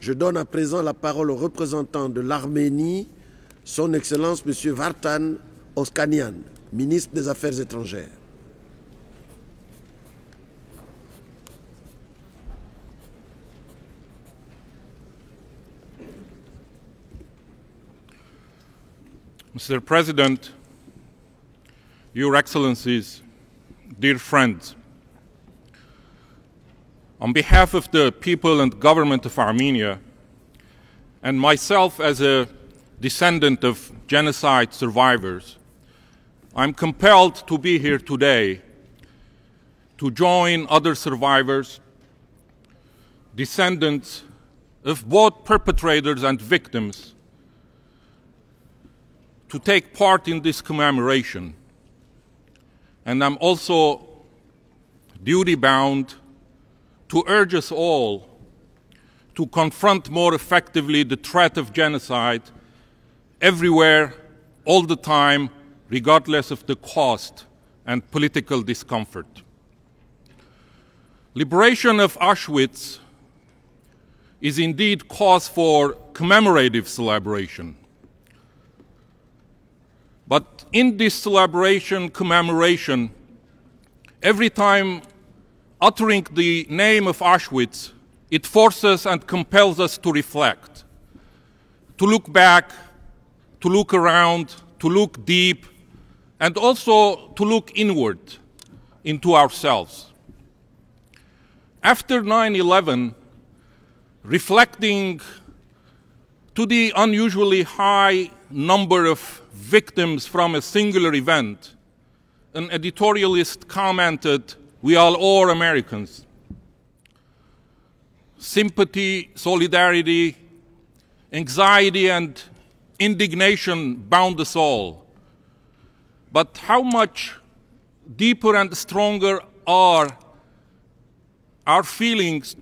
Je donne à présent la parole au représentant de l'Arménie, Son Excellence M. Vartan Oskanian, ministre des Affaires étrangères. Mr. President, Your Excellencies, dear friends, on behalf of the people and government of Armenia, and myself as a descendant of genocide survivors, I'm compelled to be here today to join other survivors, descendants of both perpetrators and victims, to take part in this commemoration. And I'm also duty-bound to urge us all to confront more effectively the threat of genocide everywhere, all the time, regardless of the cost and political discomfort. Liberation of Auschwitz is indeed cause for commemorative celebration. But in this celebration, commemoration, every time uttering the name of Auschwitz, it forces and compels us to reflect, to look back, to look around, to look deep, and also to look inward into ourselves. After 9/11, reflecting to the unusually high number of victims from a singular event, an editorialist commented, "We are all Americans. Sympathy, solidarity, anxiety, and indignation bound us all. But how much deeper and stronger are our feelings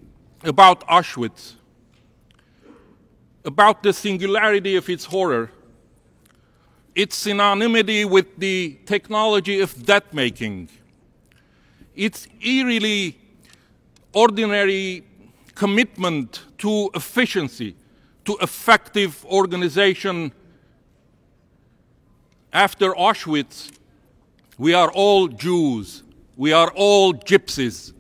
about Auschwitz, about the singularity of its horror, its synonymity with the technology of death-making, its eerily ordinary commitment to efficiency, to effective organization. After Auschwitz, we are all Jews, we are all gypsies,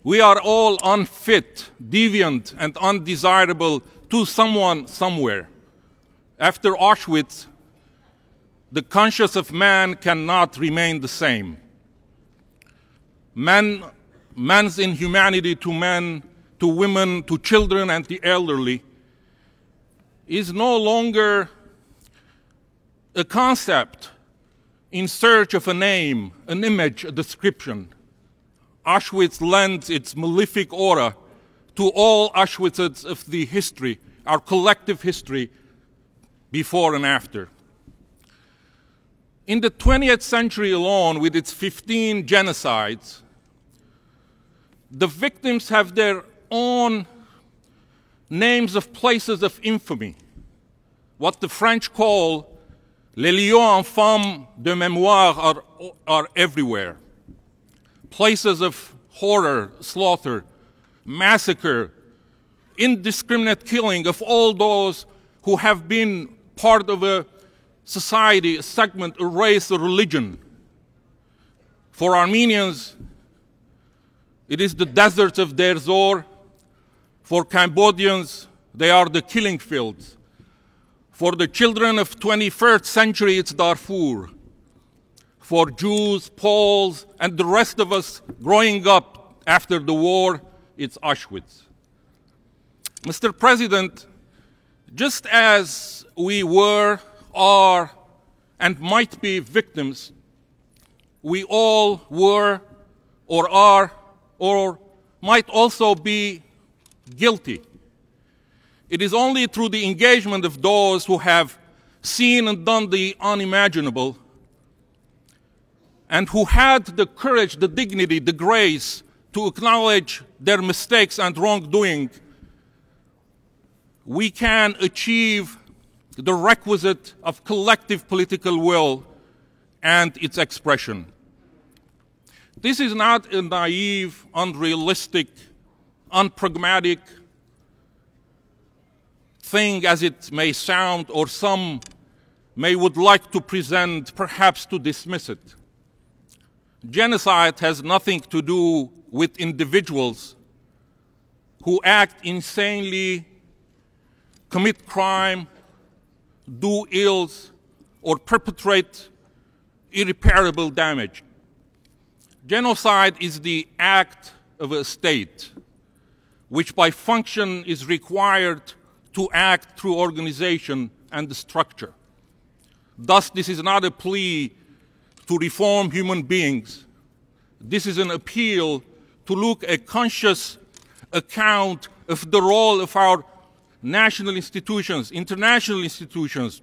we are all unfit, deviant, and undesirable to someone somewhere. After Auschwitz, the conscience of man cannot remain the same. Man's inhumanity to men, to women, to children, and the elderly is no longer a concept in search of a name, an image, a description. Auschwitz lends its malefic aura to all Auschwitzes of the history, our collective history, before and after. In the 20th century alone, with its 15 genocides, the victims have their own names of places of infamy, what the French call les lieux infâmes de mémoire are everywhere. Places of horror, slaughter, massacre, indiscriminate killing of all those who have been part of a society, a segment, a race, a religion. For Armenians, it is the deserts of Deir Zor. For Cambodians, they are the killing fields. For the children of 21st century, it's Darfur. For Jews, Poles, and the rest of us growing up after the war, it's Auschwitz. Mr. President, just as we were, are, and might be victims, we all were, or are, or might also be guilty. It is only through the engagement of those who have seen and done the unimaginable, and who had the courage, the dignity, the grace to acknowledge their mistakes and wrongdoing, we can achieve the requisite of collective political will and its expression. This is not a naive, unrealistic, unpragmatic, thing as it may sound, or some would like to present, perhaps to dismiss it. Genocide has nothing to do with individuals who act insanely, commit crime, do ills, or perpetrate irreparable damage. Genocide is the act of a state, which by function is required to act through organization and structure. Thus, this is not a plea to reform human beings. This is an appeal to look a conscious account of the role of our national institutions, international institutions,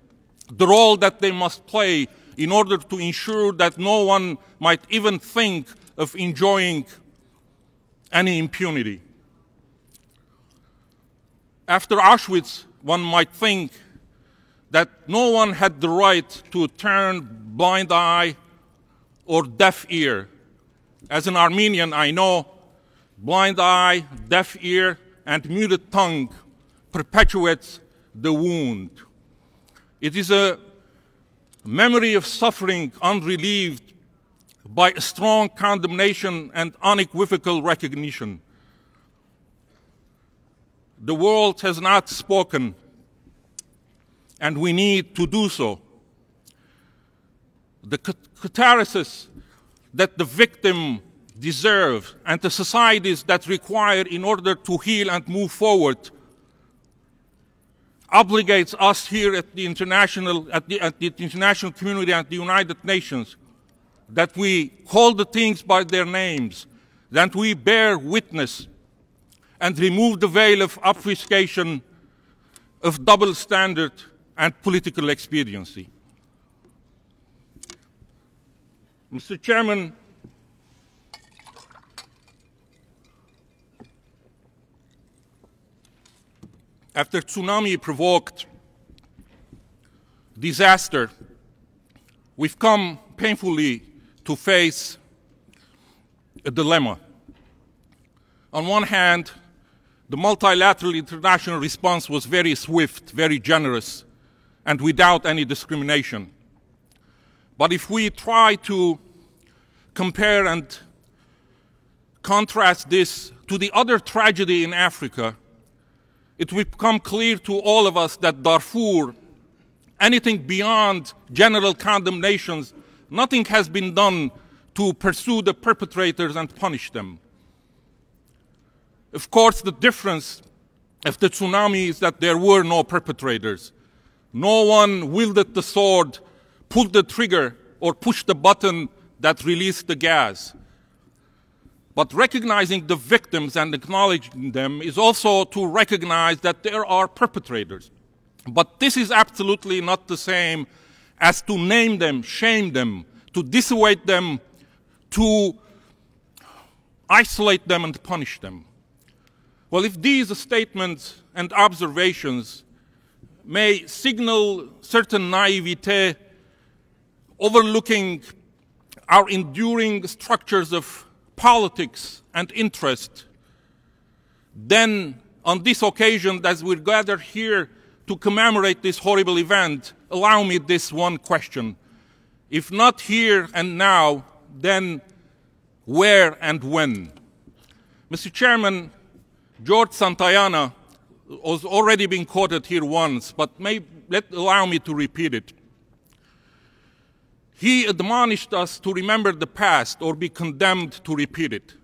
the role that they must play in order to ensure that no one might even think of enjoying any impunity. After Auschwitz, one might think that no one had the right to turn blind eye or deaf ear. As an Armenian, I know blind eye, deaf ear, and muted tongue perpetuates the wound. It is a memory of suffering unrelieved by a strong condemnation and unequivocal recognition. The world has not spoken, and we need to do so. The catharsis that the victim deserves and the societies that require in order to heal and move forward obligates us here at the international community and the United Nations that we call the things by their names, that we bear witness and remove the veil of obfuscation, of double standard and political expediency. Mr. Chairman, after tsunami-provoked disaster, we've come painfully to face a dilemma. On one hand, the multilateral international response was very swift, very generous, and without any discrimination. But if we try to compare and contrast this to the other tragedy in Africa, it will become clear to all of us that Darfur, anything beyond general condemnations, nothing has been done to pursue the perpetrators and punish them. Of course, the difference of the tsunami is that there were no perpetrators. No one wielded the sword, pulled the trigger, or pushed the button that released the gas. But recognizing the victims and acknowledging them is also to recognize that there are perpetrators. But this is absolutely not the same as to name them, shame them, to dissuade them, to isolate them and punish them. Well, if these statements and observations may signal certain naivete, overlooking our enduring structures of politics and interest, then on this occasion, as we're gathered here to commemorate this horrible event, allow me this one question. If not here and now, then where and when? Mr. Chairman, George Santayana was already being quoted here once, but allow me to repeat it. He admonished us to remember the past or be condemned to repeat it.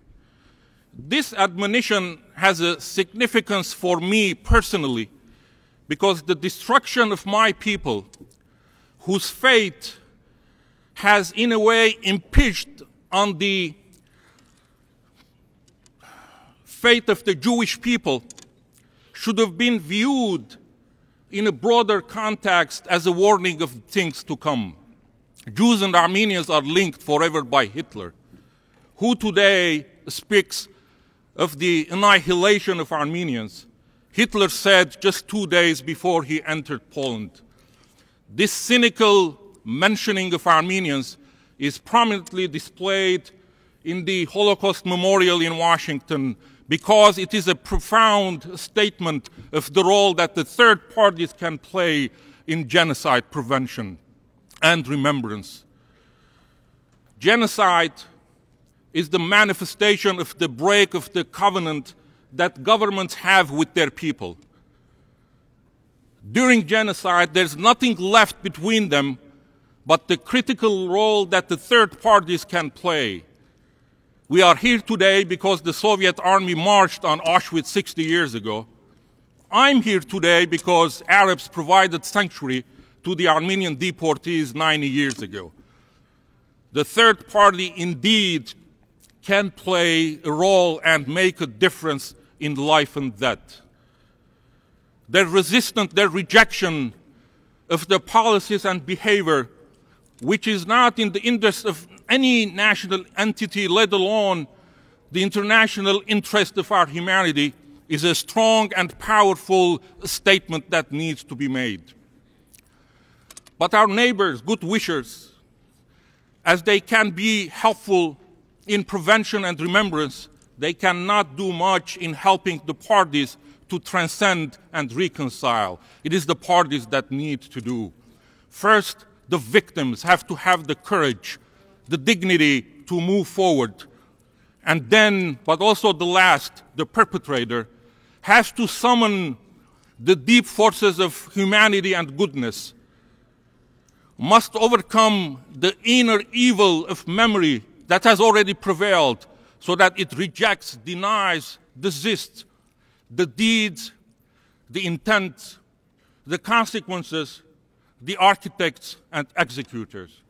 This admonition has a significance for me personally because the destruction of my people, whose fate has in a way impinged on the fate of the Jewish people, should have been viewed in a broader context as a warning of things to come. Jews and Armenians are linked forever by Hitler, who today speaks of the annihilation of Armenians. Hitler said just 2 days before he entered Poland. This cynical mentioning of Armenians is prominently displayed in the Holocaust Memorial in Washington, because it is a profound statement of the role that the third parties can play in genocide prevention and remembrance. Genocide is the manifestation of the break of the covenant that governments have with their people. During genocide, there's nothing left between them but the critical role that the third parties can play. We are here today because the Soviet army marched on Auschwitz 60 years ago. I'm here today because Arabs provided sanctuary to the Armenian deportees 90 years ago. The third party indeed can play a role and make a difference in life and death. Their resistance, their rejection of the policies and behavior which is not in the interest of any national entity, let alone the international interest of our humanity, is a strong and powerful statement that needs to be made. But our neighbors, good wishers, as they can be helpful in prevention and remembrance, they cannot do much in helping the parties to transcend and reconcile. It is the parties that need to do. First, the victims have to have the courage, the dignity to move forward. And then, but also the last, the perpetrator, has to summon the deep forces of humanity and goodness, must overcome the inner evil of memory that has already prevailed, so that it rejects, denies, desists the deeds, the intent, the consequences, the architects and executors.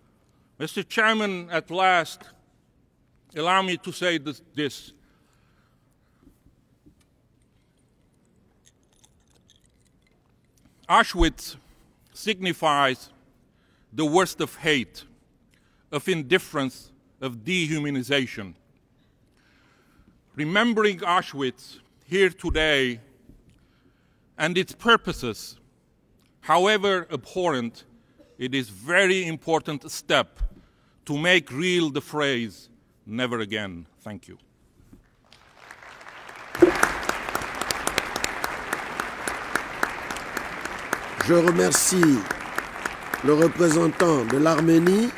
Mr. Chairman, at last, allow me to say this. Auschwitz signifies the worst of hate, of indifference, of dehumanization. Remembering Auschwitz here today and its purposes, however abhorrent, it is a very important step to make real the phrase, never again. Thank you. Je remercie le représentant de l'Arménie